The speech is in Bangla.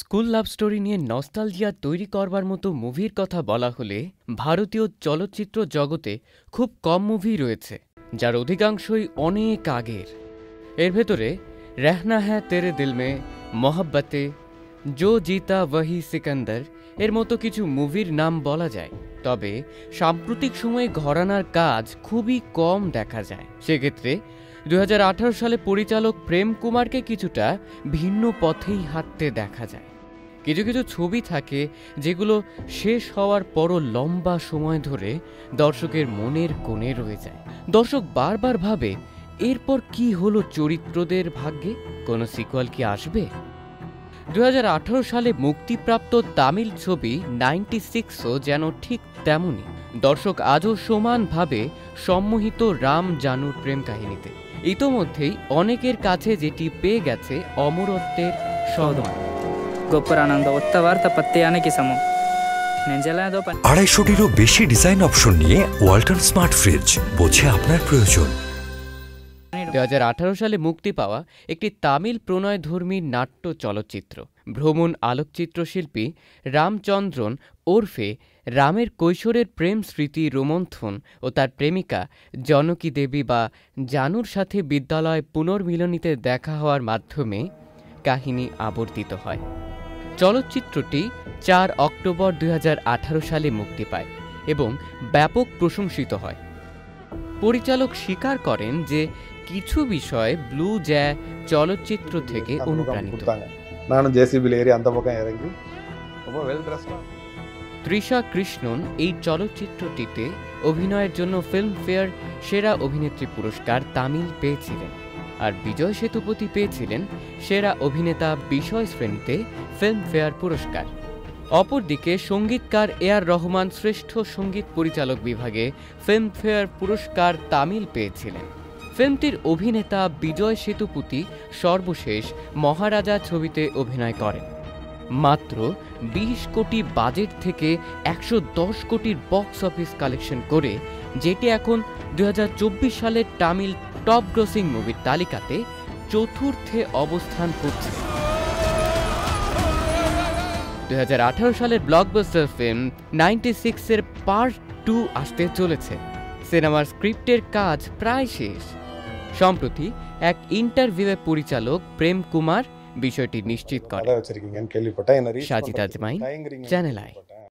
স্কুল লাভ স্টোরি নিয়ে নস্টালজিয়া তৈরি করবার মতো মুভির কথা বলা হলে ভারতীয় চলচ্চিত্র জগতে খুব কম মুভি রয়েছে, যার অধিকাংশই অনেক আগের। এর ভেতরে রহনা হ্যায় তেরে দিল মে, মোহব্বতে, জো জিতা ওয়াহি সিকান্দার এর মতো কিছু মুভির নাম বলা যায়। তবে সাম্প্রতিক সময়ে ঘরানার কাজ খুবই কম দেখা যায়। সেক্ষেত্রে 2018 সালে পরিচালক প্রেম কুমারকে কিছুটা ভিন্ন পথেই হাঁটতে দেখা যায়। কিছু কিছু ছবি থাকে যেগুলো শেষ হওয়ার পরও লম্বা সময় ধরে দর্শকের মনের কোণে রয়ে যায়। দর্শক বারবার ভাবে, এরপর কি হলো চরিত্রদের ভাগ্যে? কোনো সিকুয়াল কি আসবে? 2018 সালে মুক্তিপ্রাপ্ত তামিল ছবি 96ও যেন ঠিক তেমনই। দর্শক আজও সমানভাবে সম্মোহিত রাম জানুর প্রেম কাহিনীতে। ইতোমধ্যেই অনেকের কাছে যেটি পেয়ে গেছে অমরত্বের সম্মান। 250টিরও বেশি ডিজাইন অপশন নিয়ে ওয়ালটন স্মার্ট ফ্রিজ, বোঝে আপনার প্রয়োজন। 2018 সালে মুক্তি পাওয়া একটি তামিল প্রণয়ধর্মী নাট্য চলচ্চিত্র। ভ্রমণ আলোকচিত্র শিল্পী রামচন্দ্রন ওরফে রামের কৈশোরের প্রেম স্মৃতি রোমন্থন ও তার প্রেমিকা জনকী দেবী বা জানুর সাথে বিদ্যালয় পুনর্মিলনীতে দেখা হওয়ার মাধ্যমে কাহিনী আবর্তিত হয়। চলচ্চিত্রটি 4 অক্টোবর 2018 সালে মুক্তি পায় এবং ব্যাপক প্রশংসিত হয়। পরিচালক স্বীকার করেন যে কিছু বিষয় ব্লু জ্যা চলচ্চিত্র থেকে অনুপ্রাণিত। তৃষা কৃষ্ণন এই চলচ্চিত্রটিতে অভিনয়ের জন্য ফিল্মফেয়ার সেরা অভিনেত্রী পুরস্কার তামিল পেয়েছিলেন, আর বিজয় সেতুপতি পেয়েছিলেন সেরা অভিনেতা বিষয় শ্রেণীতে ফিল্মফেয়ার পুরস্কার। অপরদিকে সঙ্গীতকার এ.আর. রহমান শ্রেষ্ঠ সঙ্গীত পরিচালক বিভাগে ফিল্মফেয়ার পুরস্কার তামিল পেয়েছিলেন। ফিল্মটির অভিনেতা বিজয় সেতুপতি সর্বশেষ মহারাজা ছবিতে অভিনয় করেন। মাত্র 20 কোটি বাজেট থেকে 110 কোটির বক্স অফিস কালেকশন করে যেটি এখন 2024 সালের তামিল টপ গ্রসিং মুভির তালিকাতে চতুর্থে অবস্থান করছে। 2018 সালের ব্লকবাস্টার ফিল্ম 96 এর পার্ট 2 আসতে চলেছে। সিনেমার স্ক্রিপ্টের কাজ প্রায় শেষ। সম্প্রতি এক ইন্টারভিউয়ে পরিচালক প্রেম কুমার বিষয়টি নিশ্চিত করেন। সাজিদ আজমাইন, চ্যানেল আই।